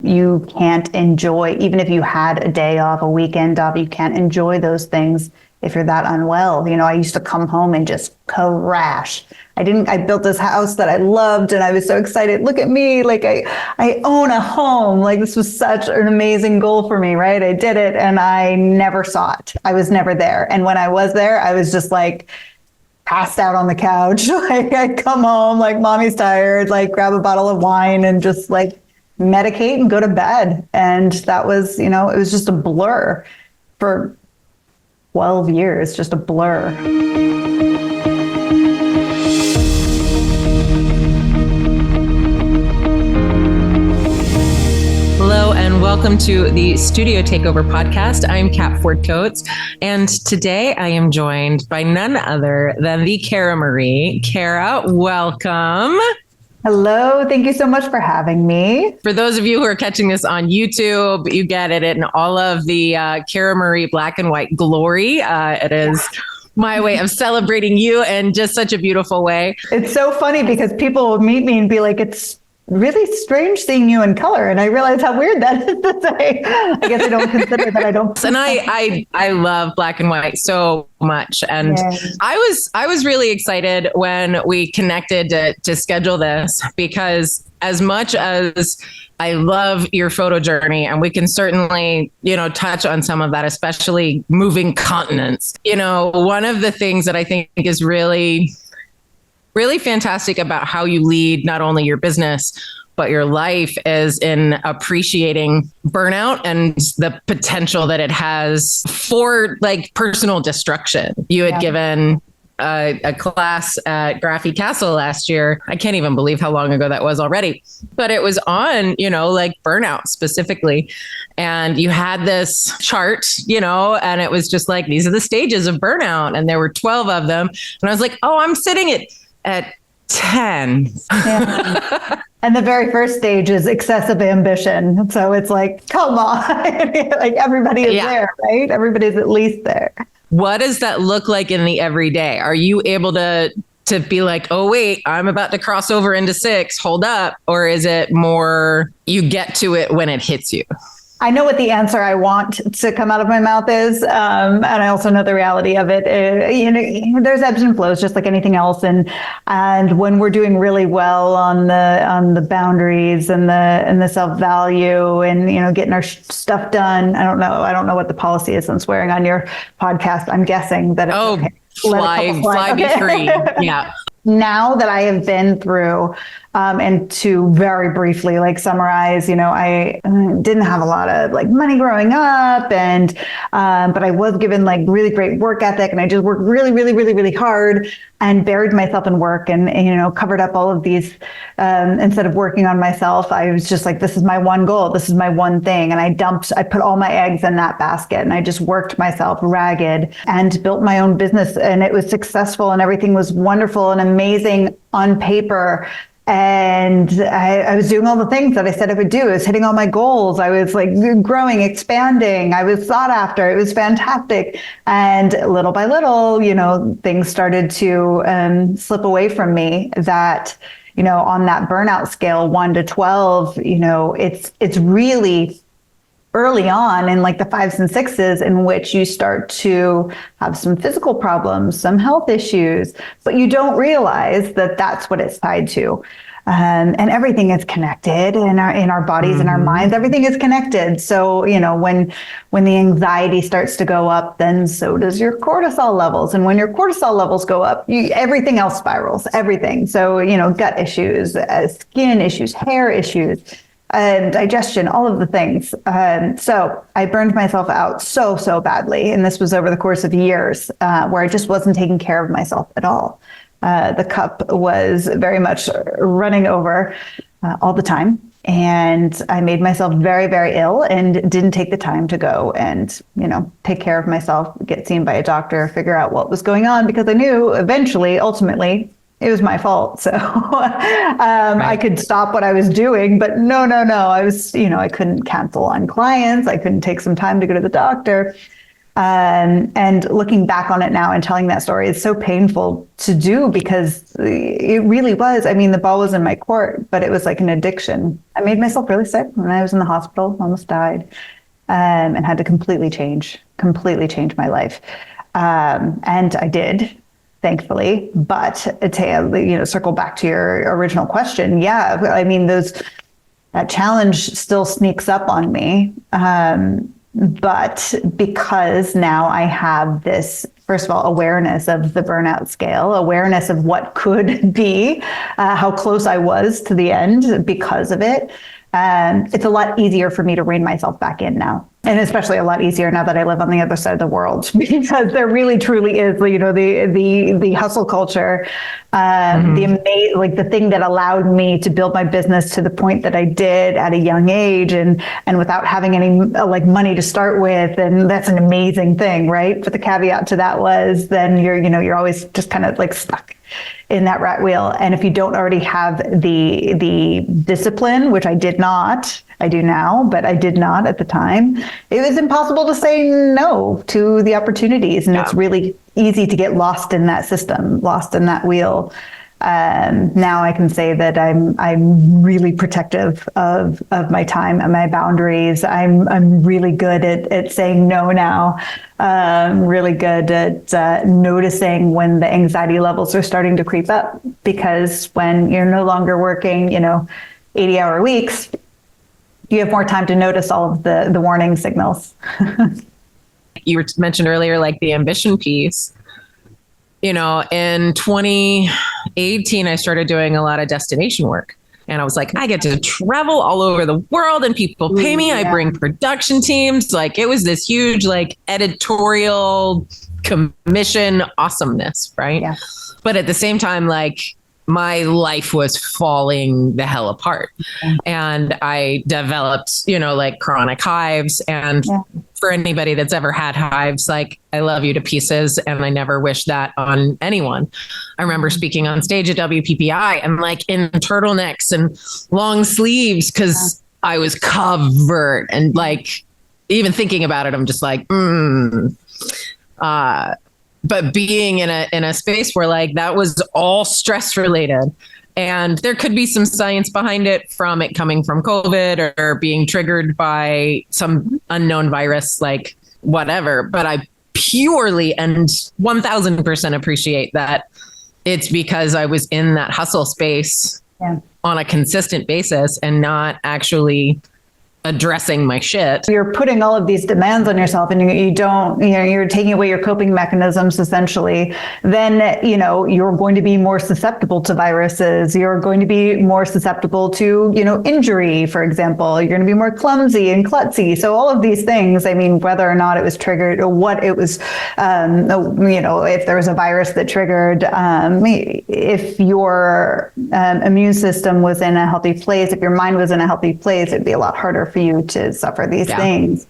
you can't enjoy, even if you had a day off, a weekend off, you can't enjoy those things if you're that unwell. I used to come home and just crash. I built this house that I loved and I was so excited. Look at me. Like I own a home. Like this was such an amazing goal for me, right? I did it and I never saw it. I was never there. And when I was there, I was just like passed out on the couch. Like I'd come home, like mommy's tired, like grab a bottle of wine and just like medicate and go to bed. And that was, it was just a blur for 12 years, just a blur. Hello and welcome to the Studio Takeover podcast. I'm Kat Ford Coates, and today I am joined by none other than the Cara Marie. Cara, welcome. Hello. Thank you so much for having me. For those of you who are catching this on YouTube, you get it in all of the Cara Marie black and white glory. It is my way of celebrating you in just such a beautiful way. It's so funny because people will meet me and be like, it's really strange seeing you in color. And I realize how weird that is to say. I guess I don't consider that I don't. And I love black and white so much. And yes. I was really excited when we connected to schedule this, because as much as I love your photo journey, and we can certainly, touch on some of that, especially moving continents. One of the things that I think is really fantastic about how you lead not only your business, but your life is in appreciating burnout and the potential that it has for like personal destruction. You had given a class at Graffy Castle last year. I can't even believe how long ago that was already, but it was on, like burnout specifically. And you had this chart, and it was just like, these are the stages of burnout. And there were 12 of them. And I was like, oh, I'm sitting at 10. Yeah. And the very first stage is excessive ambition. So it's like, come on, like everybody is there, right? Everybody's at least there. What does that look like in the everyday? Are you able to be like, oh, wait, I'm about to cross over into 6, hold up? Or is it more you get to it when it hits you? I know what the answer I want to come out of my mouth is. And I also know the reality of it. There's ebbs and flows, just like anything else. And when we're doing really well on the boundaries and the self-value and, getting our stuff done, I don't know what the policy is on swearing on your podcast. I'm guessing that it's okay. Fly be free. Yeah. Now that I have been through, and to very briefly summarize, I didn't have a lot of money growing up, and but I was given really great work ethic, and I just worked really, really, really, really hard and buried myself in work and covered up all of these. Instead of working on myself, I was just like, this is my one goal, this is my one thing, and I put all my eggs in that basket, and I just worked myself ragged and built my own business, and it was successful, and everything was wonderful and amazing on paper. And I was doing all the things that I said I would do. I was hitting all my goals. I was growing, expanding. I was sought after. It was fantastic. And little by little, things started to slip away from me that, on that burnout scale, 1 to 12, it's really early on in the 5s and 6s in which you start to have some physical problems, some health issues, but you don't realize that that's what it's tied to. And everything is connected in our bodies and our minds, everything is connected. So, when the anxiety starts to go up, then so does your cortisol levels. And when your cortisol levels go up, everything else spirals, everything. So, gut issues, skin issues, hair issues, digestion, all of the things. So I burned myself out so badly. And this was over the course of years where I just wasn't taking care of myself at all. The cup was very much running over all the time. And I made myself very, very ill and didn't take the time to go and, take care of myself, get seen by a doctor, figure out what was going on, because I knew ultimately, it was my fault. So I could stop what I was doing, but no. I was, I couldn't cancel on clients. I couldn't take some time to go to the doctor. And looking back on it now and telling that story is so painful to do, because it really was. I mean, the ball was in my court, but it was like an addiction. I made myself really sick when I was in the hospital, almost died, and had to completely change my life. And I did, thankfully. But to circle back to your original question, yeah, I mean, that challenge still sneaks up on me. But because now I have this, first of all, awareness of the burnout scale, awareness of what could be, how close I was to the end because of it, it's a lot easier for me to rein myself back in now. And especially a lot easier now that I live on the other side of the world, because there really truly is, the hustle culture, the thing that allowed me to build my business to the point that I did at a young age, and without having any money to start with. And that's an amazing thing, right? But the caveat to that was then you're always just kind of like stuck in that rat wheel. And if you don't already have the discipline, which I did not, I do now, but I did not at the time, it was impossible to say no to the opportunities. And It's really easy to get lost in that system, lost in that wheel. Now I can say that I'm really protective of my time and my boundaries. I'm really good at saying no now. Really good at noticing when the anxiety levels are starting to creep up, because when you're no longer working, 80-hour weeks, you have more time to notice all of the warning signals. You mentioned earlier, like the ambition piece. In 2018, I started doing a lot of destination work. And I was like, I get to travel all over the world and people pay me. I bring production teams. Like, it was this huge, editorial commission awesomeness, right? Yeah. But at the same time, my life was falling the hell apart. Okay. And I developed, chronic hives. And for anybody that's ever had hives, I love you to pieces. And I never wish that on anyone. I remember speaking on stage at WPPI and in turtlenecks and long sleeves, because I was covered. And even thinking about it, I'm just but being in a space where that was all stress related, and there could be some science behind it, from it coming from COVID or being triggered by some unknown virus, whatever. But I purely and 1000% appreciate that it's because I was in that hustle space on a consistent basis and not actually addressing my shit. You're putting all of these demands on yourself, and you're taking away your coping mechanisms, essentially. Then, you're going to be more susceptible to viruses. You're going to be more susceptible to, injury, for example. You're going to be more clumsy and klutzy. So all of these things, whether or not it was triggered or what it was, if there was a virus that triggered, if your immune system was in a healthy place, if your mind was in a healthy place, it'd be a lot harder for you to suffer these things.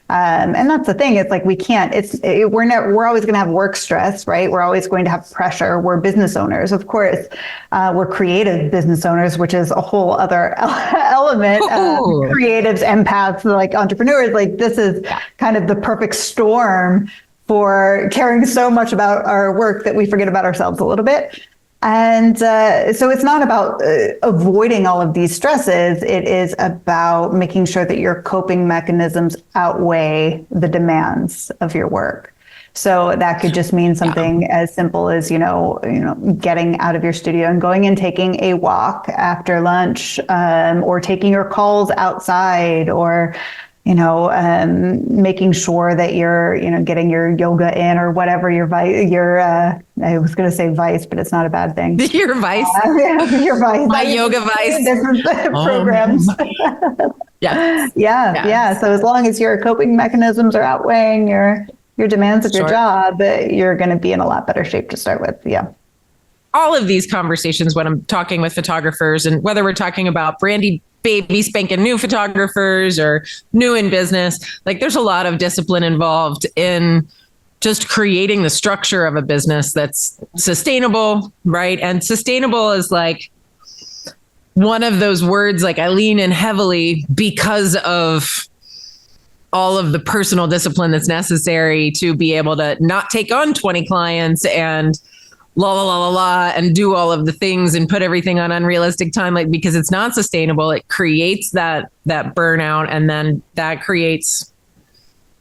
And that's the thing. It's we can't, we're always going to have work stress, right? We're always going to have pressure. We're business owners. Of course, we're creative business owners, which is a whole other element. Creatives, empaths, entrepreneurs, this is kind of the perfect storm for caring so much about our work that we forget about ourselves a little bit. And so it's not about avoiding all of these stresses. It is about making sure that your coping mechanisms outweigh the demands of your work. So that could just mean something as simple as, getting out of your studio and going and taking a walk after lunch, or taking your calls outside, or making sure that you're, getting your yoga in, or whatever I was going to say vice, but it's not a bad thing. Your vice? Your vice. My yoga vice. Different programs. Yeah. So as long as your coping mechanisms are outweighing your demands of your job, you're going to be in a lot better shape to start with. Yeah. All of these conversations, when I'm talking with photographers, and whether we're talking about brandy baby spanking new photographers or new in business, there's a lot of discipline involved in just creating the structure of a business that's sustainable, right? And sustainable is one of those words, I lean in heavily because of all of the personal discipline that's necessary to be able to not take on 20 clients and la la la la la and do all of the things and put everything on unrealistic time, like, because it's not sustainable. It creates that burnout, and then that creates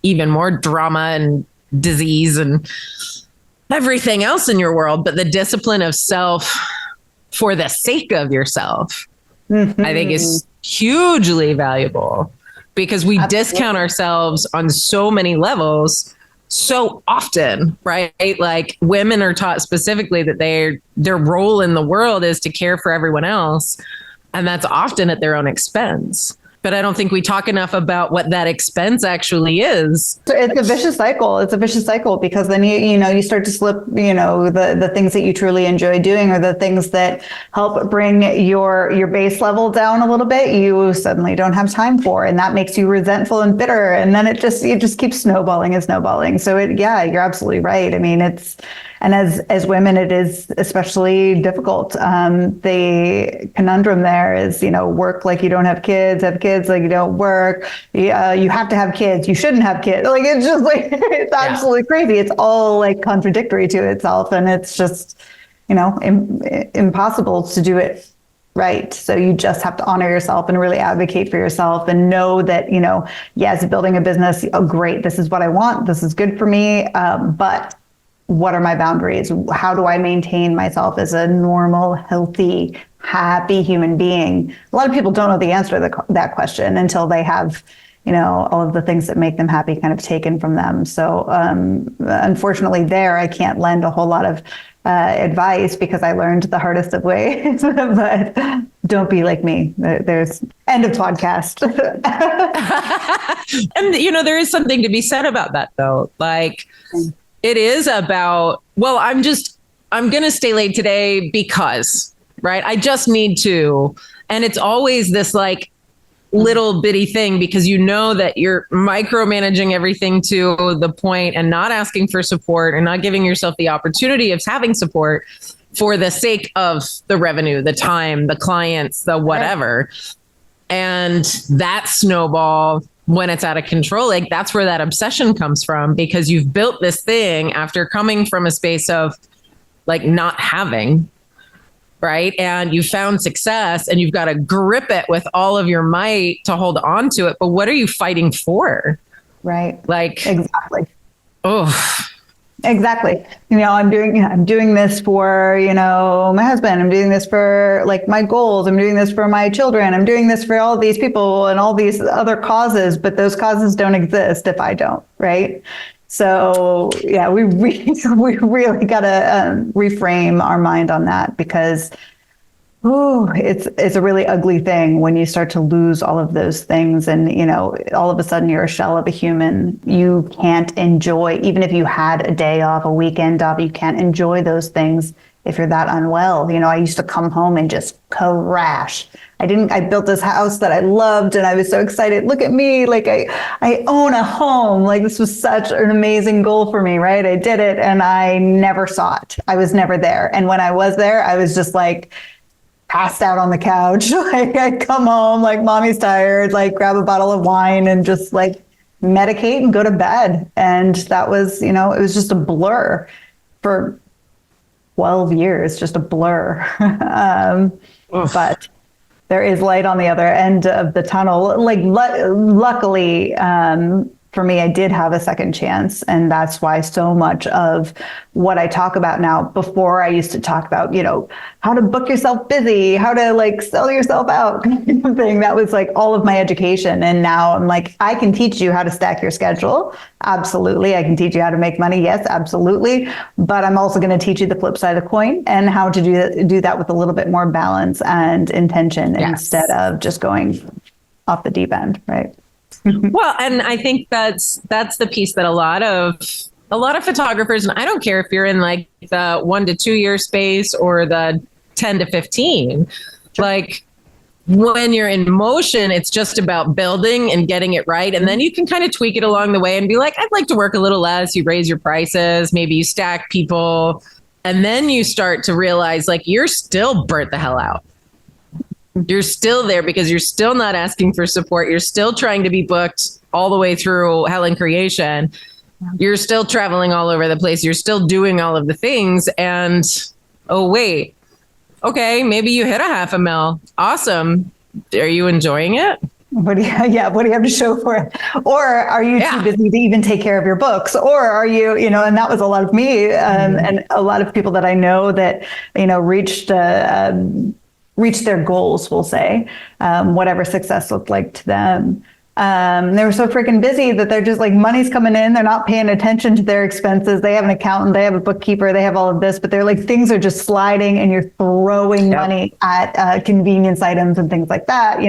even more drama and disease and everything else in your world. But the discipline of self for the sake of yourself, I think, is hugely valuable, because we discount ourselves on so many levels so often, right? Like, women are taught specifically that their role in the world is to care for everyone else. And that's often at their own expense. But I don't think we talk enough about what that expense actually is. So it's a vicious cycle. It's a vicious cycle, because then you start to slip, the things that you truly enjoy doing, or the things that help bring your base level down a little bit, you suddenly don't have time for, and that makes you resentful and bitter, and then it just keeps snowballing and snowballing. So you're absolutely right. I mean, and as women, it is especially difficult. The conundrum there is, work like you don't have kids like you don't work. You have to have kids. You shouldn't have kids. Like, it's just like, it's absolutely crazy. It's all like contradictory to itself. And it's just, impossible to do it right. So you just have to honor yourself and really advocate for yourself, and know that, yes, building a business, oh, great. This is what I want. This is good for me. But what are my boundaries? How do I maintain myself as a normal, healthy, happy human being? A lot of people don't know the answer to that question until they have, all of the things that make them happy kind of taken from them. So unfortunately I can't lend a whole lot of advice, because I learned the hardest of ways. But don't be like me. There's end of podcast. And, there is something to be said about that, though. Like, it is about, well, I'm going to stay late today because, right? I just need to. And it's always this like little bitty thing, because that you're micromanaging everything to the point, and not asking for support, and not giving yourself the opportunity of having support for the sake of the revenue, the time, the clients, the whatever. Right. And that snowball, when it's out of control, like, that's where that obsession comes from, because you've built this thing after coming from a space of like not having, right? And you found success, and you've got to grip it with all of your might to hold on to it. But what are you fighting for? Right. Like, exactly. Oh, exactly. I'm doing this for, my husband. I'm doing this for like my goals. I'm doing this for my children. I'm doing this for all these people and all these other causes, but those causes don't exist if I don't, right? So we really got to reframe our mind on that, because it's a really ugly thing when you start to lose all of those things, and all of a sudden you're a shell of a human. You can't enjoy, even if you had a day off, a weekend off, you can't enjoy those things if you're that unwell. I used to come home and just crash. I built this house that I loved, and I was so excited. Look at me. Like, I own a home. Like, this was such an amazing goal for me, right? I did it, and I never saw it. I was never there. And when I was there, I was just like passed out on the couch. Like, I'd come home, like, mommy's tired, like grab a bottle of wine and just like medicate and go to bed. And that was, it was just a blur for 12 years, just a blur. But there is light on the other end of the tunnel. Like, luckily, for me, I did have a second chance. And that's why so much of what I talk about now, before I used to talk about, how to book yourself busy, how to like sell yourself out kind of thing. That was like all of my education. And now I'm like, I can teach you how to stack your schedule. Absolutely. I can teach you how to make money. Yes, absolutely. But I'm also going to teach you the flip side of the coin, and how to do that with a little bit more balance and intention, instead of just going off the deep end. Right. Well, and I think that's the piece that a lot of photographers, and I don't care if you're in like the 1 to 2 year space or the 10 to 15, like, when you're in motion, it's just about building and getting it right. And then you can kind of tweak it along the way and be like, I'd like to work a little less. You raise your prices, maybe you stack people, and then you start to realize like you're still burnt the hell out. You're still there because you're still not asking for support. You're still trying to be booked all the way through Helen Creation. You're still traveling all over the place. You're still doing all of the things. And oh, wait. Okay, maybe you hit a $500,000. Awesome. Are you enjoying it? What do you have to show for it? Or are you too busy to even take care of your books? Or are you, and that was a lot of me and a lot of people that I know that, reached their goals, we'll say, whatever success looked like to them. They were so freaking busy that they're just like, money's coming in. They're not paying attention to their expenses. They have an accountant, they have a bookkeeper, they have all of this, but they're like, things are just sliding and you're throwing money at convenience items and things like that,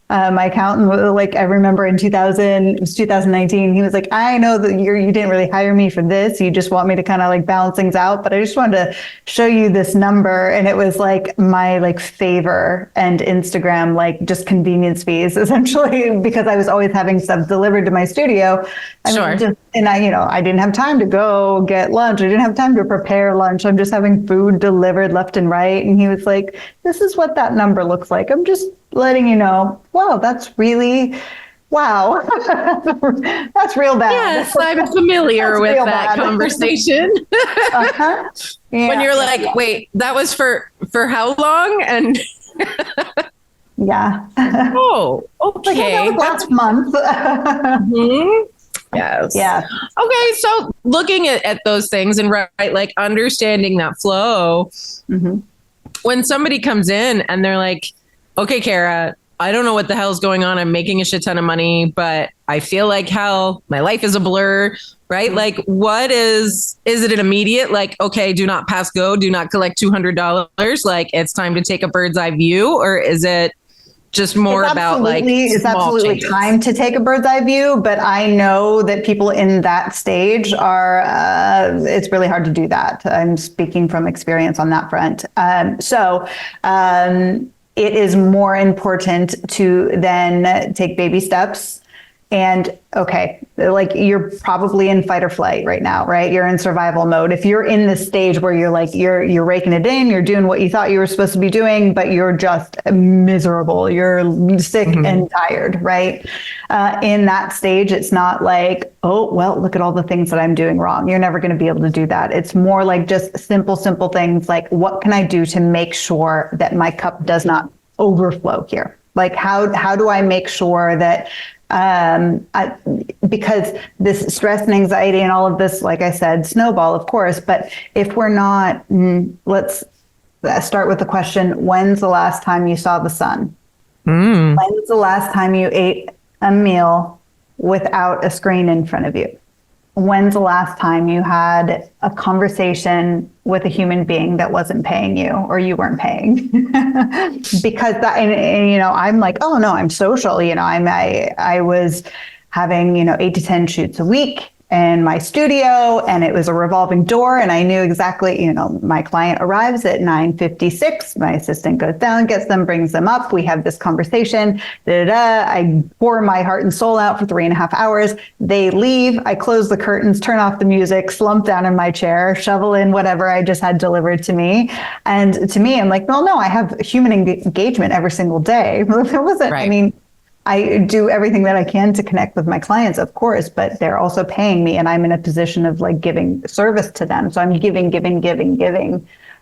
My accountant, like I remember in 2019, he was like, I know that you didn't really hire me for this. You just want me to kind of like balance things out, but I just wanted to show you this number. And it was like my like favor and Instagram, like just convenience fees essentially, because I was always having stuff delivered to my studio. I didn't have time to go get lunch. I didn't have time to prepare lunch. I'm just having food delivered left and right. And he was like, this is what that number looks like. I'm just letting you know, wow, that's really, wow. That's real bad. Yes, I'm familiar with that conversation. Yeah, when you're like, wait, that was for how long? And yeah. Oh, okay. Like, that was last month. Mm-hmm. Yes. Yeah. Okay. So looking at those things and like understanding that flow, when somebody comes in and they're like, okay, Kara, I don't know what the hell's going on. I'm making a shit ton of money, but I feel like hell. My life is a blur, right? Like, what is it an immediate, like, okay, do not pass go, do not collect $200. Like, it's time to take a bird's eye view, or is it just more about like it's absolutely changes? Time to take a bird's eye view, but I know that people in that stage are it's really hard to do that. I'm speaking from experience on that front. It is more important to then take baby steps. And okay, like you're probably in fight or flight right now, right? You're in survival mode. If you're in this stage where you're like, you're raking it in, you're doing what you thought you were supposed to be doing, but you're just miserable. You're sick and tired, right? In that stage, it's not like, oh, well, look at all the things that I'm doing wrong. You're never going to be able to do that. It's more like just simple things like, what can I do to make sure that my cup does not overflow here? Like, how do I make sure that because this stress and anxiety and all of this, like I said, snowball, of course, but if we're not, let's start with the question, when's the last time you saw the sun? When's the last time you ate a meal without a screen in front of you? When's the last time you had a conversation with a human being that wasn't paying you or you weren't paying? Because that, and I'm like, oh no, I'm social. I was having, 8 to 10 shoots a week in my studio, and it was a revolving door. And I knew exactly, my client arrives at 9:56. My assistant goes down, gets them, brings them up. We have this conversation. I pour my heart and soul out for 3.5 hours. They leave. I close the curtains, turn off the music, slump down in my chair, shovel in whatever I just had delivered to me. And to me, I'm like, well, no, I have human engagement every single day. There wasn't, right. I do everything that I can to connect with my clients, of course, but they're also paying me, and I'm in a position of like giving service to them. So I'm giving,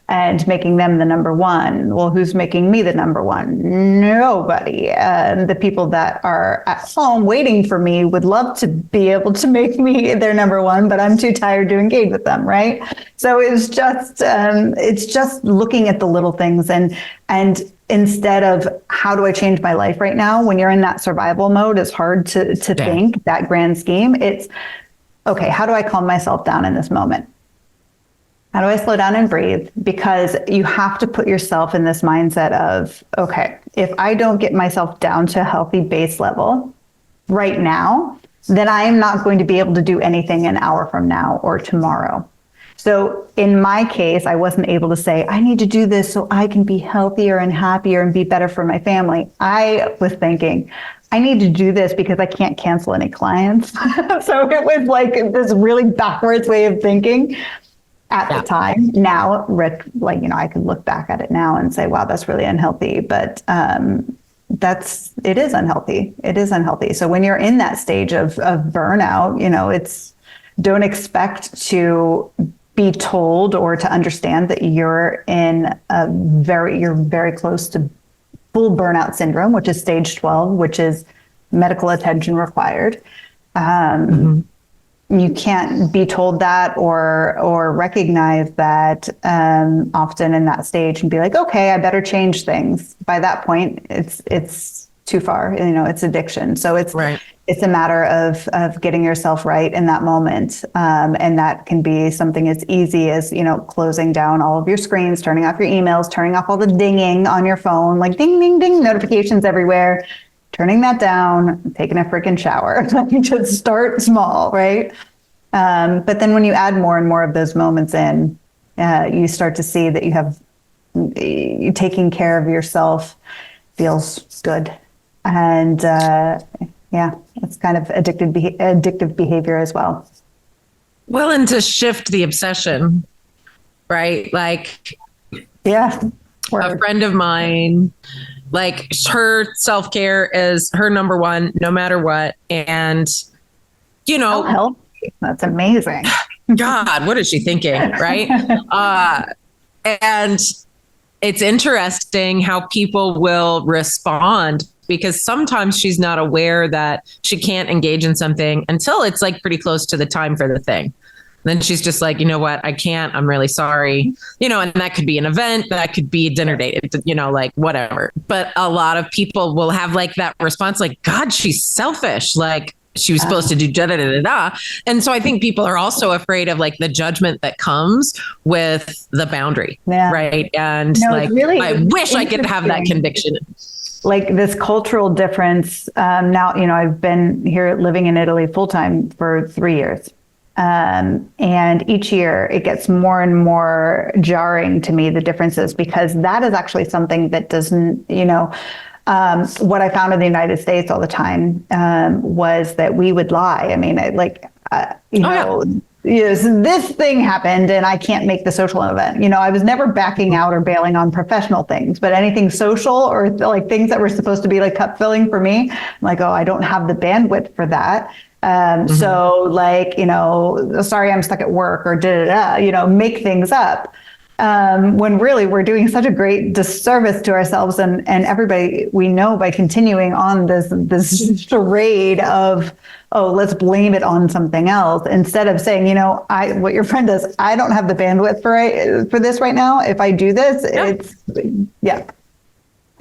and making them the number one. Well, who's making me the number one? Nobody. The people that are at home waiting for me would love to be able to make me their number one, but I'm too tired to engage with them, right? So it's just looking at the little things and instead of how do I change my life right now? When you're in that survival mode, it's hard to think that grand scheme. It's, okay, how do I calm myself down in this moment? How do I slow down and breathe? Because you have to put yourself in this mindset of, okay, if I don't get myself down to a healthy base level right now, then I am not going to be able to do anything an hour from now or tomorrow. So in my case, I wasn't able to say, I need to do this so I can be healthier and happier and be better for my family. I was thinking, I need to do this because I can't cancel any clients. So it was like this really backwards way of thinking. at the time. Now, like, I could look back at it now and say, wow, that's really unhealthy. But it is unhealthy. It is unhealthy. So when you're in that stage of burnout, don't expect to be told or to understand that you're very close to full burnout syndrome, which is stage 12, which is medical attention required. You can't be told that or recognize that often in that stage and be like, okay, I better change things. By that point, it's too far. It's addiction. So it's a matter of getting yourself right in that moment, and that can be something as easy as closing down all of your screens, turning off your emails, turning off all the dinging on your phone, like ding ding ding, notifications everywhere. Turning that down, taking a freaking shower. Just start small, right? But then when you add more and more of those moments in, you start to see that you taking care of yourself feels good. And it's kind of addictive behavior as well. Well, and to shift the obsession, right? Like, a friend of mine, like, her self-care is her number one, no matter what. And, that's amazing. God, what is she thinking? Right. And it's interesting how people will respond, because sometimes she's not aware that she can't engage in something until it's like pretty close to the time for the thing. Then she's just like, you know what? I can't. I'm really sorry. And that could be an event, that could be a dinner date, like whatever. But a lot of people will have like that response, like, God, she's selfish. Like, she was supposed to do da da da da. And so I think people are also afraid of like the judgment that comes with the boundary. Yeah. Right. And I wish I could have that conviction. Like this cultural difference. Now, I've been here living in Italy full time for 3 years. And each year it gets more and more jarring to me, the differences, because that is actually something that doesn't, what I found in the United States all the time was that we would lie. I mean, yes, this thing happened and I can't make the social event. I was never backing out or bailing on professional things, but anything social or like things that were supposed to be like cup filling for me, I'm like, oh, I don't have the bandwidth for that. So like, sorry, I'm stuck at work or make things up. When really we're doing such a great disservice to ourselves and everybody we know by continuing on this charade of, oh, let's blame it on something else instead of saying, what your friend does, I don't have the bandwidth for this right now. If I do this,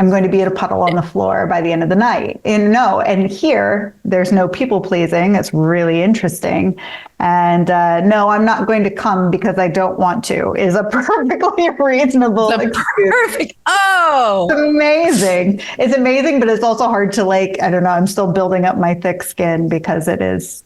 I'm going to be at a puddle on the floor by the end of the night. And here there's no people pleasing. It's really interesting. And no, I'm not going to come because I don't want to is a perfectly reasonable excuse. Perfect. Oh, it's amazing. It's amazing, but it's also hard to I don't know. I'm still building up my thick skin because it is,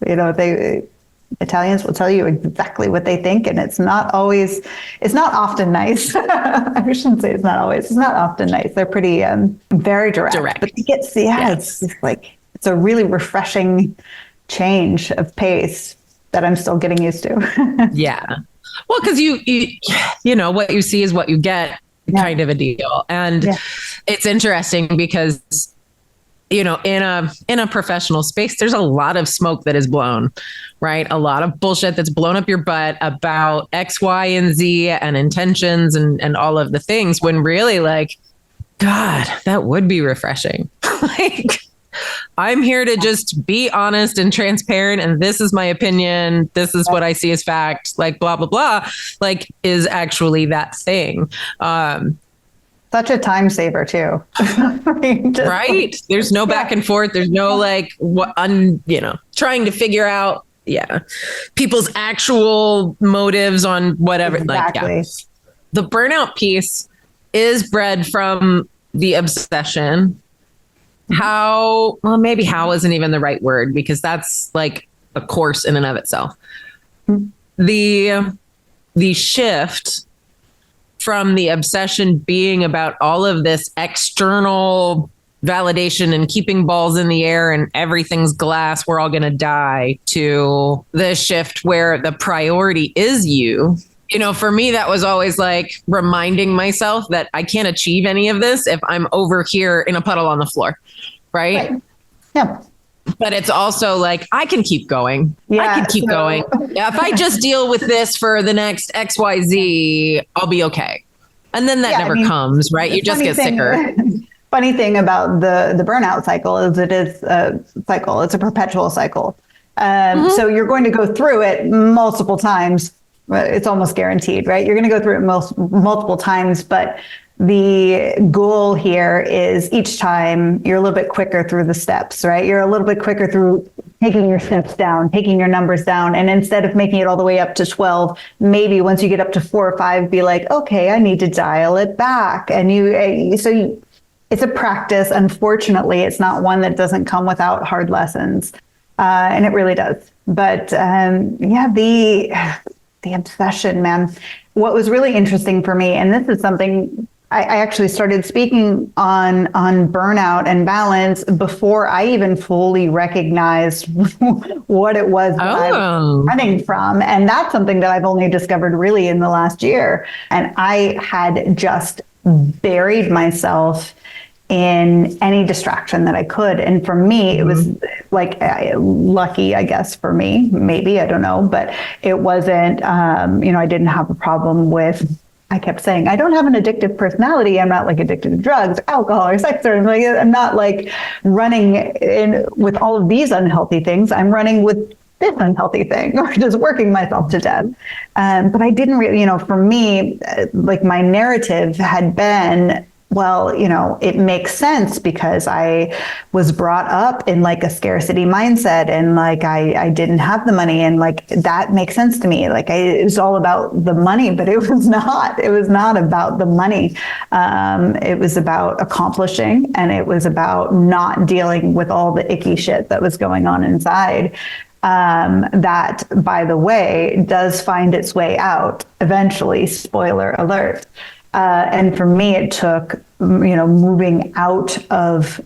Italians will tell you exactly what they think, and it's not often nice. I shouldn't say it's not often nice. They're pretty very direct. But it gets, it's just it's a really refreshing change of pace that I'm still getting used to. Yeah. Well, because you know, what you see is what you get kind of a deal. And it's interesting because, in a professional space, there's a lot of smoke that is blown, right? A lot of bullshit that's blown up your butt about X, Y, and Z and intentions and all of the things, when really God, that would be refreshing. I'm here to just be honest and transparent. And this is my opinion. This is what I see as fact, blah, blah, blah, is actually that thing. Such a time saver too. Right. There's no back and forth. There's no trying to figure out, people's actual motives on whatever. Exactly. The burnout piece is bred from the obsession. Maybe how isn't even the right word, because that's a course in and of itself. The shift from the obsession being about all of this external validation and keeping balls in the air and everything's glass, we're all going to die, to the shift where the priority is you For me, that was always like reminding myself that I can't achieve any of this if I'm over here in a puddle on the floor. Right. Yeah. But it's also like, I can keep going. Yeah, I can keep going. Yeah, if I just deal with this for the next XYZ, I'll be okay. And then that never comes, right? You just get sicker. Funny thing about the burnout cycle is it is a cycle. It's a perpetual cycle. So you're going to go through it multiple times. It's almost guaranteed, right? You're going to go through it multiple times, but the goal here is each time you're a little bit quicker through the steps, right? You're a little bit quicker through taking your steps down, taking your numbers down. And instead of making it all the way up to 12, maybe once you get up to 4 or 5, be like, okay, I need to dial it back. And it's a practice. Unfortunately, it's not one that doesn't come without hard lessons. And it really does. But the obsession, man. What was really interesting for me, and this is something I actually started speaking on burnout and balance before I even fully recognized what it was that I was running from. And that's something that I've only discovered really in the last year. And I had just buried myself in any distraction that I could. And for me, it was like lucky, I guess, for me, maybe, I don't know, but it wasn't, I didn't have a problem with, I kept saying, I don't have an addictive personality. I'm not like addicted to drugs, alcohol, or sex, or like, I'm not like running in with all of these unhealthy things. I'm running with this unhealthy thing or just working myself to death. But I didn't really, for me, like my narrative had been, well, it makes sense because I was brought up in like a scarcity mindset and like I didn't have the money and like that makes sense to me. Like it was all about the money, but it was not. It was not about the money. It was about accomplishing and it was about not dealing with all the icky shit that was going on inside. That, by the way, does find its way out eventually. Spoiler alert. And for me, it took, moving out of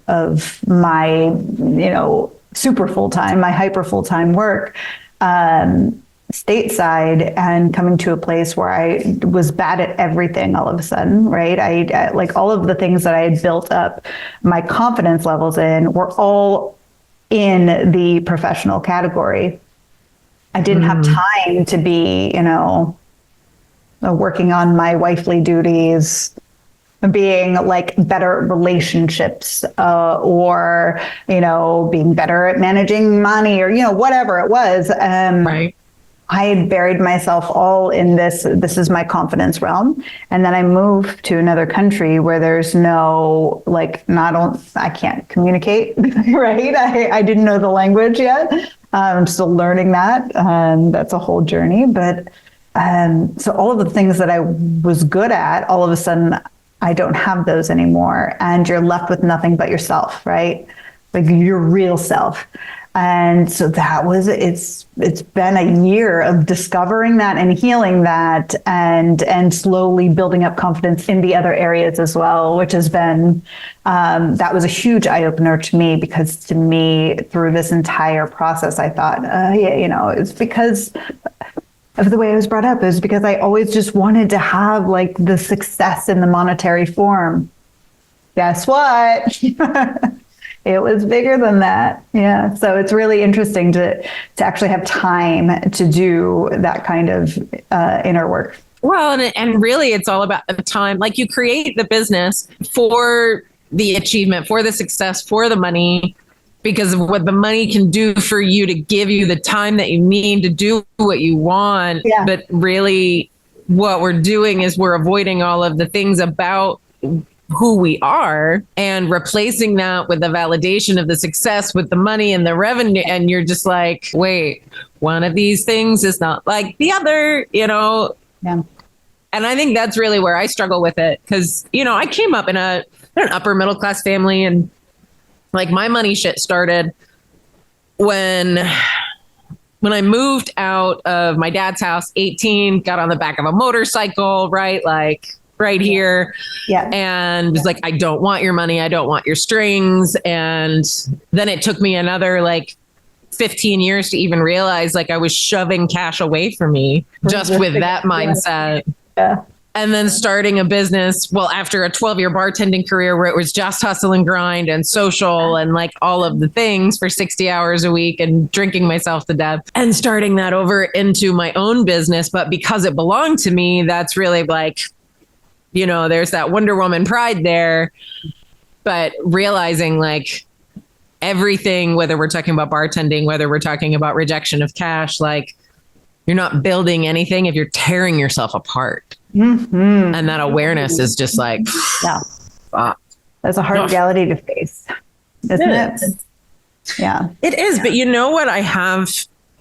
my, super full-time, my hyper full-time work, stateside and coming to a place where I was bad at everything all of a sudden, right? I like all of the things that I had built up my confidence levels in were all in the professional category. I didn't have time to be, working on my wifely duties, being like better at relationships, or, being better at managing money or, whatever it was. Right. I had buried myself all in this is my confidence realm. And then I moved to another country where there's no, I can't communicate, right? I didn't know the language yet. I'm still learning that. That's a whole journey. But so all of the things that I was good at, all of a sudden, I don't have those anymore. And you're left with nothing but yourself, right? Like your real self. And so it's been a year of discovering that and healing that and slowly building up confidence in the other areas as well, which has been, that was a huge eye opener to me because to me through this entire process, I thought, it's because of the way I was brought up. It was because I always just wanted to have like the success in the monetary form. Guess what? It was bigger than that. Yeah. So it's really interesting to actually have time to do that kind of inner work. Well, and really it's all about the time. Like you create the business for the achievement, for the success, for the money, because of what the money can do for you to give you the time that you need to do what you want. Yeah. But really what we're doing is we're avoiding all of the things about who we are and replacing that with the validation of the success with the money and the revenue. And you're just like, wait, one of these things is not like the other, Yeah. And I think that's really where I struggle with it. Cause, I came up in an upper middle class family and like my money shit started when I moved out of my dad's house, 18, got on the back of a motorcycle, right? Like right here. Yeah. And was like, I don't want your money. I don't want your strings. And then it took me another like 15 years to even realize like I was shoving cash away from me just with that mindset. Yeah. And then starting a business, well, after a 12-year bartending career where it was just hustle and grind and social and like all of the things for 60 hours a week and drinking myself to death, and starting that over into my own business. But because it belonged to me, that's really like, there's that Wonder Woman pride there. But realizing like everything, whether we're talking about bartending, whether we're talking about rejection of cash, like you're not building anything if you're tearing yourself apart. Mm-hmm. And that awareness is just like, that's a hard reality to face, isn't it? Yeah, it is. But you know what I have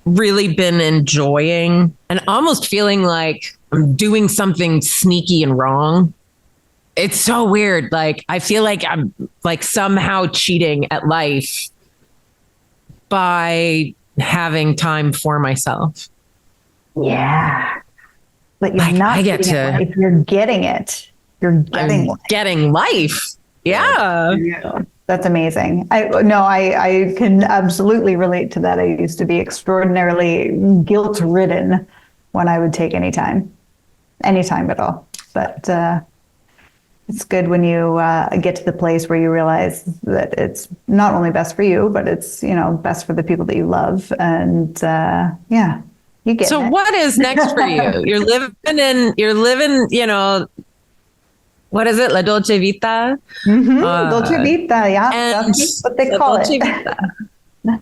really been enjoying and almost feeling like I'm doing something sneaky and wrong. It's so weird. Like, I feel like I'm like somehow cheating at life by having time for myself. Yeah. But you're like, not getting it. If you're getting it, you're getting life. Getting life. Yeah. That's amazing. I can absolutely relate to that. I used to be extraordinarily guilt-ridden when I would take any time at all. But it's good when you get to the place where you realize that it's not only best for you, but it's, best for the people that you love. And you get So it. What is next for you? You're living, what is it? La Dolce Vita? Mm-hmm. Dolce Vita. Yeah. That's what they call it.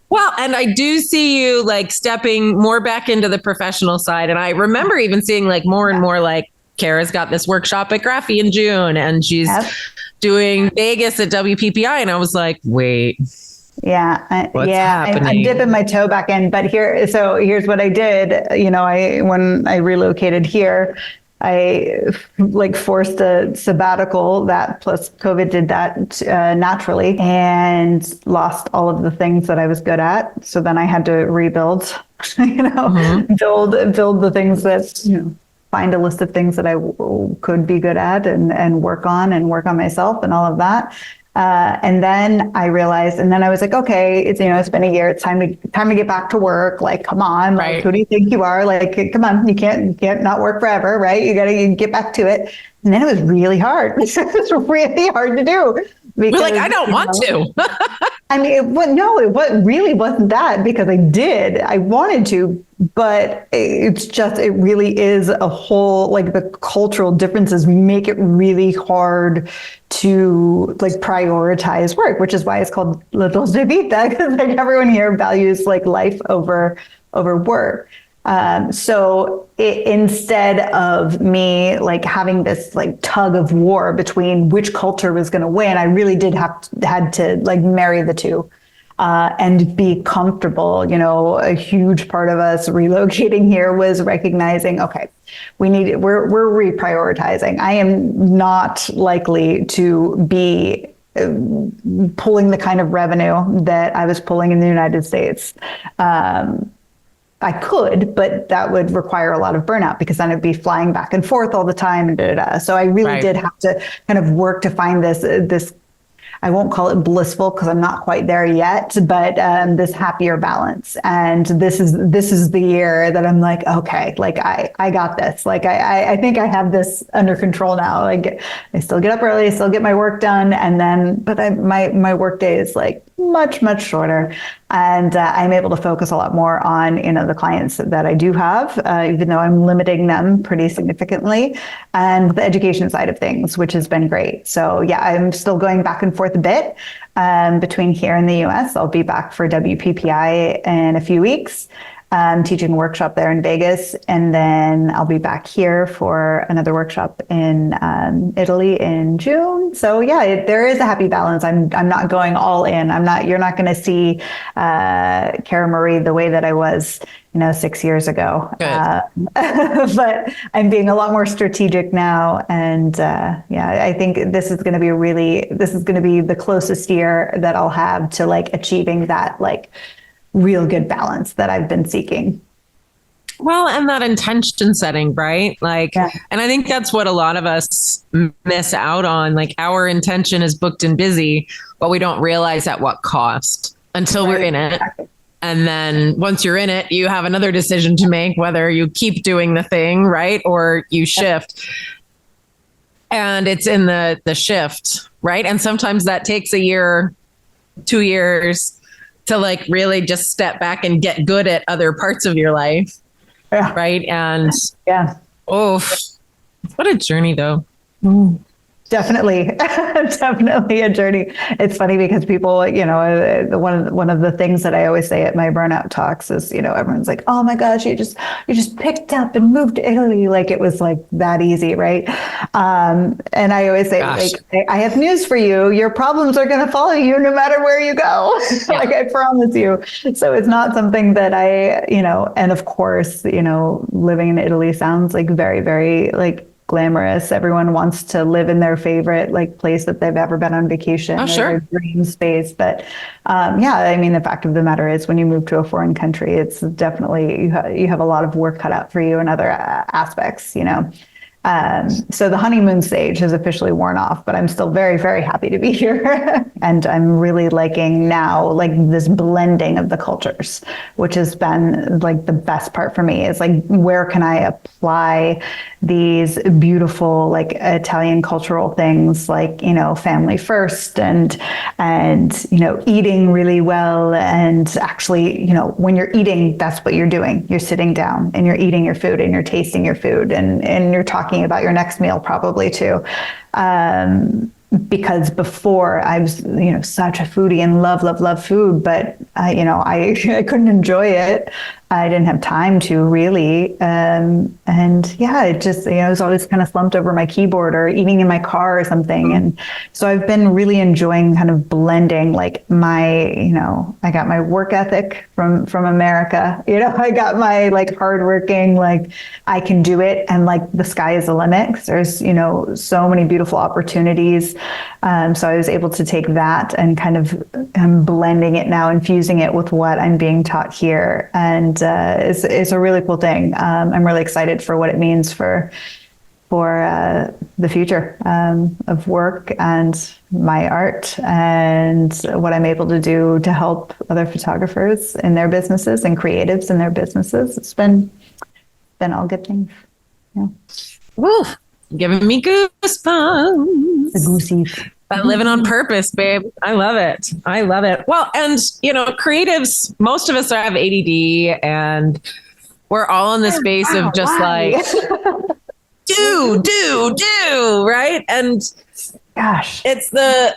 Well, and I do see you like stepping more back into the professional side. And I remember even seeing like more and more like Kara's got this workshop at Graphy in June and she's doing Vegas at WPPI. And I was like, wait. Yeah. Happening? I'm dipping my toe back in, but here's what I did. When I relocated here, I like forced a sabbatical that plus COVID did that naturally and lost all of the things that I was good at. So then I had to rebuild, build the things that, find a list of things that I could be good at and work on myself and all of that. And then I realized, and then I was like, okay, it's been a year. It's time to get back to work. Like, come on, right. Like, who do you think you are? Like, come on, you can't not work forever, right? You got to get back to it. And then it was really hard. It was really hard to do. Because, like, I don't want to. I mean, it really wasn't that because I wanted to, but it really is a whole, like the cultural differences make it really hard to like prioritize work, which is why it's called La Dolce Vita, because like everyone here values like life over work. So instead of me like having this like tug of war between which culture was going to win, I really had to like marry the two, and be comfortable. A huge part of us relocating here was recognizing, okay, we're reprioritizing. I am not likely to be pulling the kind of revenue that I was pulling in the United States. I could, but that would require a lot of burnout because then it'd be flying back and forth all the time. And so I really did have to kind of work to find this, I won't call it blissful because I'm not quite there yet, but this happier balance. And this is the year that I'm like, okay, like I got this. Like I think I have this under control now. Like I still get up early, I still get my work done, and then my work day is like much shorter, and I'm able to focus a lot more on the clients that I do have, even though I'm limiting them pretty significantly, and the education side of things, which has been great. So yeah, I'm still going back and forth a bit between here and the US. I'll be back for WPPI in a few weeks, teaching a workshop there in Vegas, and then I'll be back here for another workshop in Italy in June. So yeah, there is a happy balance. I'm not going all in. You're not going to see Cara Marie the way that I was 6 years ago. But I'm being a lot more strategic now. And I think this is going to be the closest year that I'll have to like achieving that like real good balance that I've been seeking. Well, and that intention setting, right? Like, and I think that's what a lot of us miss out on. Like our intention is booked and busy, but we don't realize at what cost. until we're in it. And then once you're in it, you have another decision to make, whether you keep doing the thing, right? Or you shift. And it's in the shift, right? And sometimes that takes a year, 2 years to like really just step back and get good at other parts of your life. Yeah. Right. And oh, what a journey though. Definitely, definitely a journey. It's funny because people, you know, one of the things that I always say at my burnout talks is, you know, everyone's like, "Oh my gosh, you just picked up and moved to Italy like it was like that easy, right?" And I always say, like, I have news for you. Your problems are going to follow you no matter where you go. Like I promise you. So it's not something that I, you know, and of course, you know, living in Italy sounds like very, very like glamorous. Everyone wants to live in their favorite like place that they've ever been on vacation, or their dream space. But yeah, I mean, the fact of the matter is, when you move to a foreign country, it's definitely you have a lot of work cut out for you in other aspects, you know. So the honeymoon stage has officially worn off, but I'm still very, very happy to be here. And I'm really liking now, like this blending of the cultures, which has been like the best part for me. Is like, where can I apply these beautiful, like Italian cultural things, like, you know, family first and, you know, eating really well. And actually, you know, when you're eating, that's what you're doing. You're sitting down and you're eating your food and you're tasting your food and you're talking about your next meal probably too. Because before I was, you know, such a foodie and love food, but you know, I couldn't enjoy it. I didn't have time to really. And yeah, it just, you know, I was always kind of slumped over my keyboard or eating in my car or something. And so I've been really enjoying kind of blending like my, you know, I got my work ethic from America, you know, I got my like hardworking, like I can do it. And like the sky is the limit, 'cause there's, you know, so many beautiful opportunities. So I was able to take that and kind of blending it now, infusing it with what I'm being taught here. And it's a really cool thing. I'm really excited for what it means for the future of work and my art and what I'm able to do to help other photographers in their businesses and creatives in their businesses. It's been all good things. Yeah. Woo, giving me goosebumps. The goosey. Living on purpose, babe. I love it. I love it. Well, and you know, creatives, most of us have ADD and we're all in the space of just like do, right? And gosh, it's the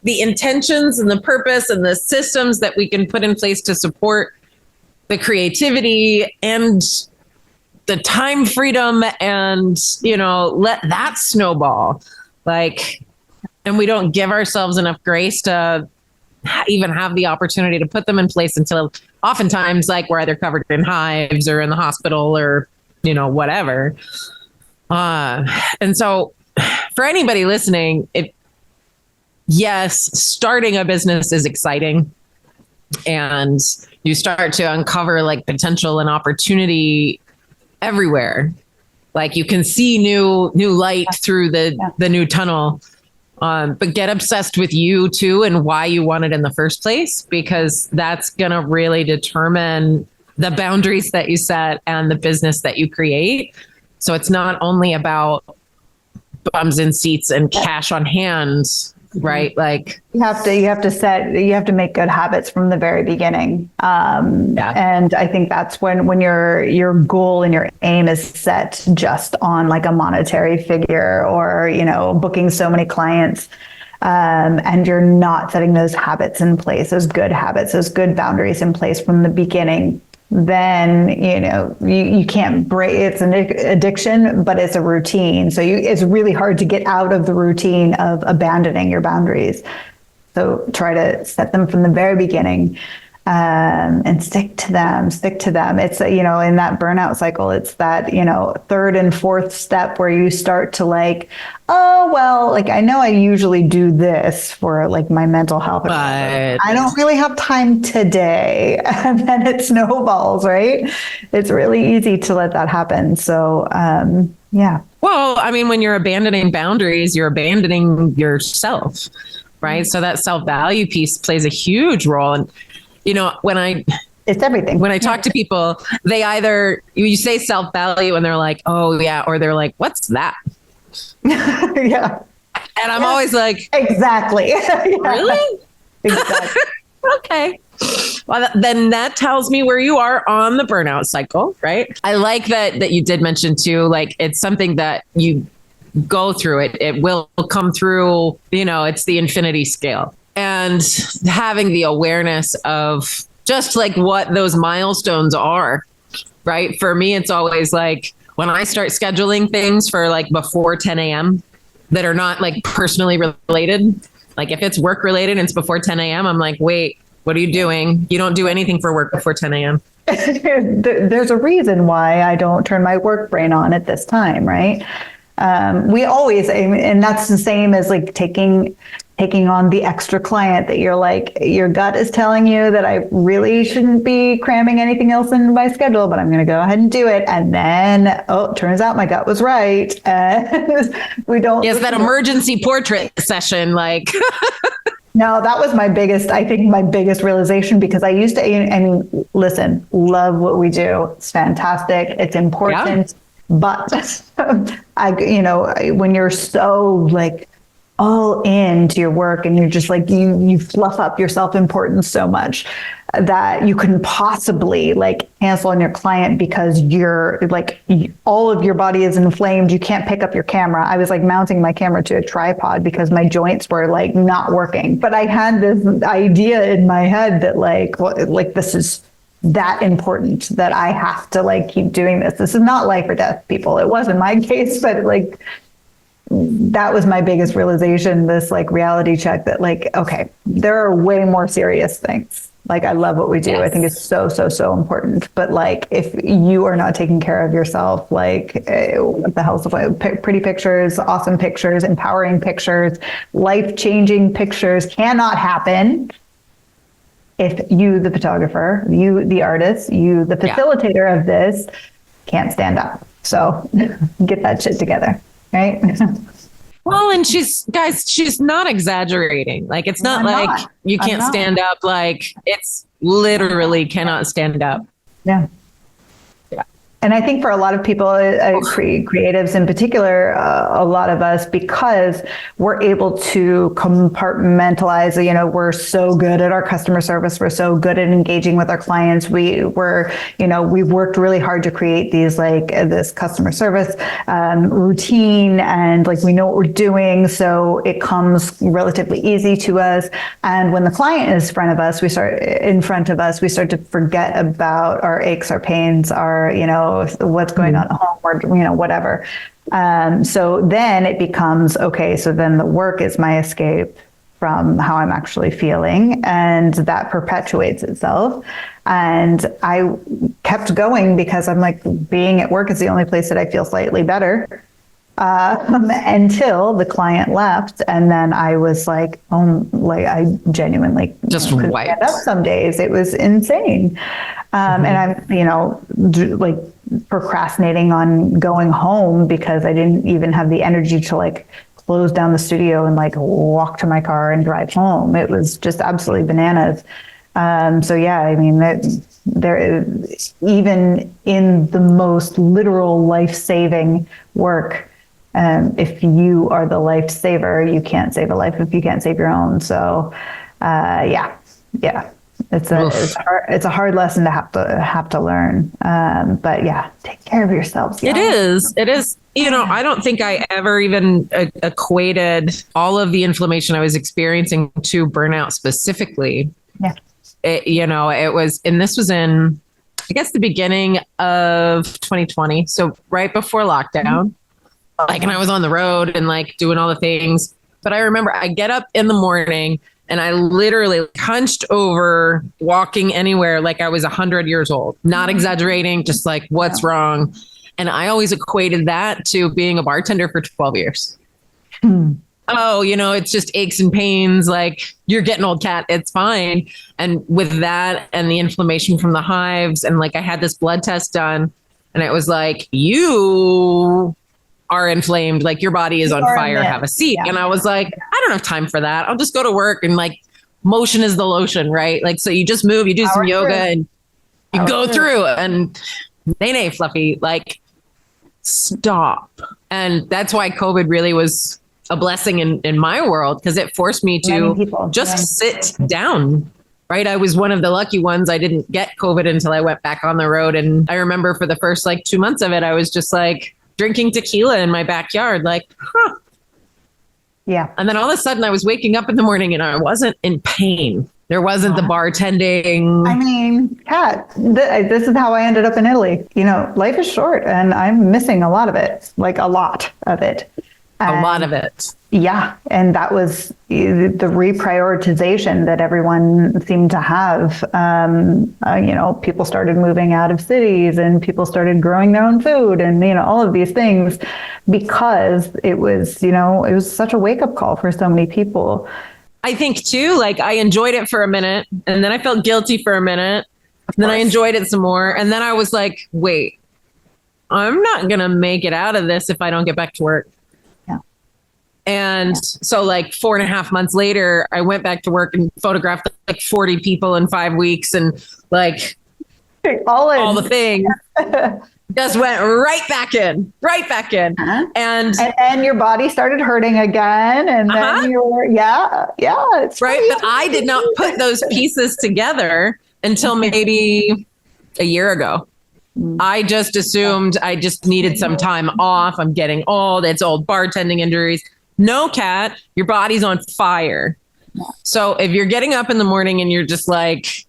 intentions and the purpose and the systems that we can put in place to support the creativity and the time freedom and, you know, let that snowball. Like, and we don't give ourselves enough grace to even have the opportunity to put them in place until oftentimes like we're either covered in hives or in the hospital or, you know, whatever. And so for anybody listening, yes, starting a business is exciting and you start to uncover like potential and opportunity everywhere. Like you can see new light through the new tunnel. But get obsessed with you too and why you want it in the first place, because that's going to really determine the boundaries that you set and the business that you create. So it's not only about bums in seats and cash on hand, right? Like you have to make good habits from the very beginning. And I think that's when your goal and your aim is set just on like a monetary figure or, you know, booking so many clients. And you're not setting those habits in place, those good habits, those good boundaries in place from the beginning, then, you know, you can't break. It's an addiction, but it's a routine. So it's really hard to get out of the routine of abandoning your boundaries. So try to set them from the very beginning, and stick to them. It's, you know, in that burnout cycle, it's that, you know, third and fourth step where you start to like, oh, well, like I know I usually do this for like my mental health, but I don't really have time today. And then it snowballs, right? It's really easy to let that happen. So, yeah. Well, I mean, when you're abandoning boundaries, you're abandoning yourself. right? So that self-value piece plays a huge role. And, it's everything. When I talk to people, they either, you say self-value and they're like, oh yeah. Or they're like, what's that? Yeah. And I'm always like, exactly. Yeah. Really? Exactly. Okay. Well, then that tells me where you are on the burnout cycle, right? I like that you did mention too, like it's something that you go through it. It will come through, it's the infinity scale. And having the awareness of just like what those milestones are, right? For me, it's always like when I start scheduling things for like before 10 a.m. that are not like personally related. Like if it's work related and it's before 10 a.m., I'm like, wait, what are you doing? You don't do anything for work before 10 a.m. There's a reason why I don't turn my work brain on at this time, right? We always, and that's the same as like taking on the extra client that you're like, your gut is telling you that I really shouldn't be cramming anything else in my schedule, but I'm going to go ahead and do it. And then, it turns out my gut was right. We don't. Yes, that emergency portrait session, like. No, that was my biggest realization, because I used to, listen, love what we do. It's fantastic. It's important. Yeah. But when you're so like all into your work and you're just like, you fluff up your self-importance so much that you couldn't possibly like cancel on your client because you're like, all of your body is inflamed. You can't pick up your camera. I was like mounting my camera to a tripod because my joints were like not working. But I had this idea in my head that like this is that important that I have to like keep doing this. This is not life or death, people. It was in my case, but like, that was my biggest realization, this like reality check that like, okay, there are way more serious things. Like I love what we do. Yes. I think it's so, so, so important. But like, if you are not taking care of yourself, like what the hell's pretty pictures, awesome pictures, empowering pictures, life-changing pictures cannot happen if you, the photographer, you, the artist, you, the facilitator of this, can't stand up. So get that shit together. Right. Well, and she's not exaggerating. Like, it's not like you can't stand up. Like, it's literally cannot stand up. Yeah. And I think for a lot of people, creatives in particular, a lot of us, because we're able to compartmentalize, we're so good at our customer service. We're so good at engaging with our clients. We've worked really hard to create these this customer service routine, and like we know what we're doing. So it comes relatively easy to us. And when the client is in front of us, we start to forget about our aches, our pains, our, what's going on at home, or, whatever. So then it becomes, okay, so then the work is my escape from how I'm actually feeling, and that perpetuates itself. And I kept going because I'm like, being at work is the only place that I feel slightly better. Until the client left, and then I was like, I genuinely just couldn't stand up some days. It was insane. And I'm, like procrastinating on going home because I didn't even have the energy to like close down the studio and like walk to my car and drive home. It was just absolutely bananas. So yeah, I mean, there is, even in the most literal life-saving work, if you are the lifesaver, you can't save a life if you can't save your own. So, yeah, it's a hard lesson to have to learn. But yeah, take care of yourselves. It is. I don't think I ever even equated all of the inflammation I was experiencing to burnout specifically. Yeah. It was, and this was in, I guess, the beginning of 2020. So right before lockdown. Like, and I was on the road and like doing all the things. But I remember I get up in the morning and I literally hunched over, walking anywhere like I was 100 years old, not exaggerating, just like, what's wrong? And I always equated that to being a bartender for 12 years. Oh, it's just aches and pains. Like, you're getting old, cat. It's fine. And with that and the inflammation from the hives, and like I had this blood test done, and it was like, you are inflamed, like your body is on fire, have a seat. Yeah. And I was like, I don't have time for that. I'll just go to work, and like motion is the lotion, right? Like, so you just move, you do some yoga and you go through, and nay, Fluffy, like stop. And that's why COVID really was a blessing in my world, because it forced me to just sit down. Right. I was one of the lucky ones. I didn't get COVID until I went back on the road. And I remember for the first like 2 months of it, I was just like drinking tequila in my backyard, like, huh. Yeah. And then all of a sudden I was waking up in the morning and I wasn't in pain. There wasn't the bartending. I mean, Kat, this is how I ended up in Italy. You know, life is short and I'm missing a lot of it, like a lot of it. A lot of it. Yeah. And that was the reprioritization that everyone seemed to have. You know, people started moving out of cities and people started growing their own food and, you know, all of these things, because it was, you know, it was such a wake up call for so many people. I think too, like I enjoyed it for a minute and then I felt guilty for a minute. Then I enjoyed it some more. And then I was like, wait, I'm not going to make it out of this if I don't get back to work. And so like 4.5 months later, I went back to work and photographed like 40 people in 5 weeks and like all the things just went right back in. Uh-huh. And your body started hurting again. And then you were, it's right. But I did not put those pieces together until maybe a year ago. I just assumed I just needed some time off. I'm getting old. It's old bartending injuries. No, Kat, your body's on fire. So if you're getting up in the morning and you're just like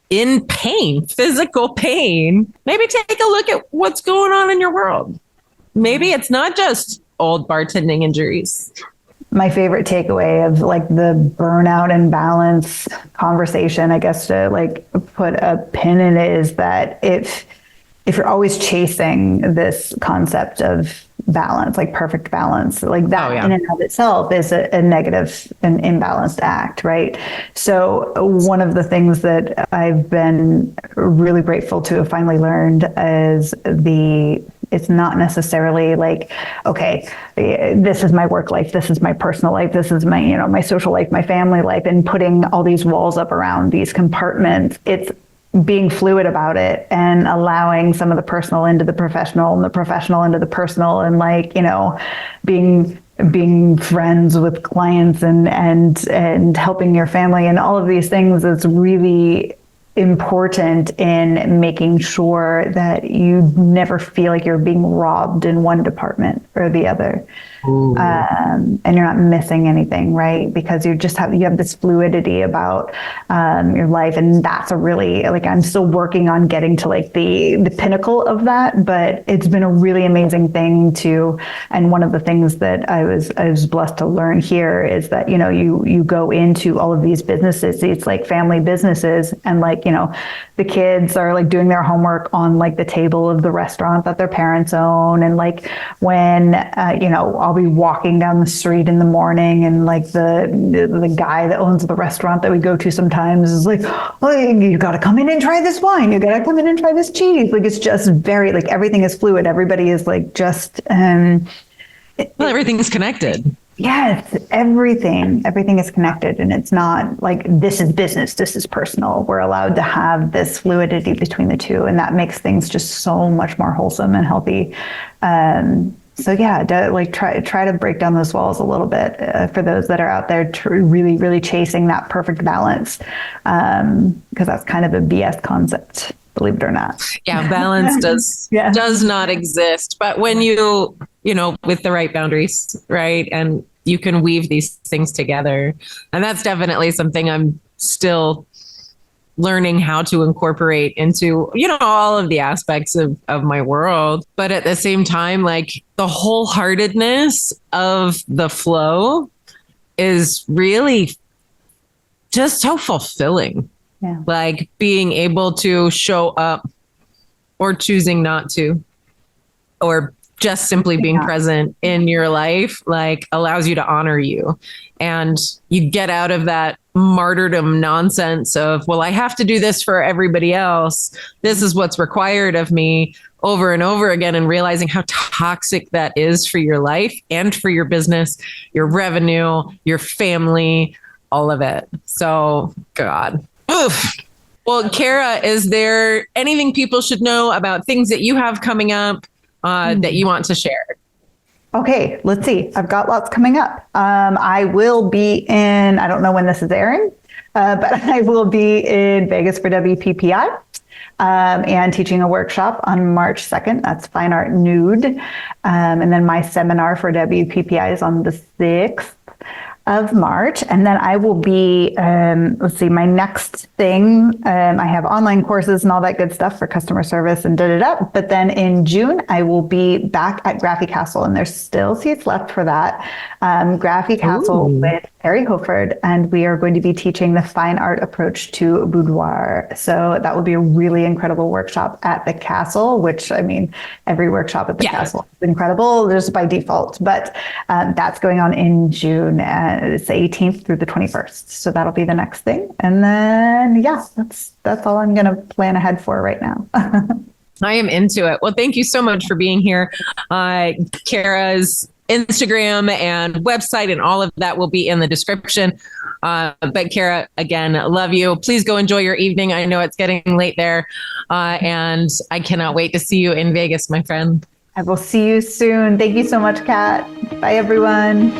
in pain, physical pain, maybe take a look at what's going on in your world. Maybe it's not just old bartending injuries. My favorite takeaway of like the burnout and balance conversation, I guess, to like put a pin in it, is that if you're always chasing this concept of balance, like perfect balance, like that in and of itself is a negative and imbalanced act, right? So one of the things that I've been really grateful to have finally learned is it's not necessarily like, okay, this is my work life, this is my personal life, this is my, you know, my social life, my family life, and putting all these walls up around these compartments. It's being fluid about it and allowing some of the personal into the professional and the professional into the personal, and like, you know, being friends with clients and helping your family and all of these things is really important in making sure that you never feel like you're being robbed in one department or the other. And you're not missing anything, right? Because you have this fluidity about your life, and that's a really, like, I'm still working on getting to like the pinnacle of that, but it's been a really amazing thing to. And one of the things that I was blessed to learn here is that, you know, you go into all of these businesses, it's like family businesses, and like, you know, the kids are like doing their homework on like the table of the restaurant that their parents own, and like when you know, I'll be walking down the street in the morning and like the guy that owns the restaurant that we go to sometimes is like, oh, you got to come in and try this wine, you got to come in and try this cheese. Like, it's just very, like, everything is fluid, everybody is like just everything is connected. Yes, everything is connected, and it's not like this is business, this is personal. We're allowed to have this fluidity between the two, and that makes things just so much more wholesome and healthy. So yeah, try to break down those walls a little bit for those that are out there really, really chasing that perfect balance, because that's kind of a BS concept, believe it or not. Yeah, balance does not exist. But when you know, with the right boundaries, right, and you can weave these things together, and that's definitely something I'm still learning how to incorporate into, you know, all of the aspects of my world. But at the same time, like, the wholeheartedness of the flow is really just so fulfilling. Yeah. Like being able to show up or choosing not to, or just simply being present in your life, like, allows you to honor you, and you get out of that martyrdom nonsense of, well, I have to do this for everybody else. This is what's required of me, over and over again, and realizing how toxic that is for your life and for your business, your revenue, your family, all of it. So, God. Oof. Well, Kara, is there anything people should know about things that you have coming up that you want to share? Okay, let's see. I've got lots coming up. I will be in, I don't know when this is airing, but I will be in Vegas for WPPI and teaching a workshop on March 2nd. That's Fine Art Nude. And then my seminar for WPPI is on the 6th of March. And then I will be, let's see, my next thing, I have online courses and all that good stuff for customer service and da-da-da. But then in June, I will be back at Graphy Castle, and there's still seats left for that. Graphy Castle with Harry Hoford, and we are going to be teaching the fine art approach to boudoir. So that will be a really incredible workshop at the castle, which, I mean, every workshop at the castle is incredible just by default. But that's going on in June. It's the 18th through the 21st. So that'll be the next thing. And then, yeah, that's all I'm going to plan ahead for right now. I am into it. Well, thank you so much for being here. Kara's Instagram and website and all of that will be in the description. But Kara, again, love you. Please go enjoy your evening. I know it's getting late there. And I cannot wait to see you in Vegas, my friend. I will see you soon. Thank you so much, Kat. Bye, everyone.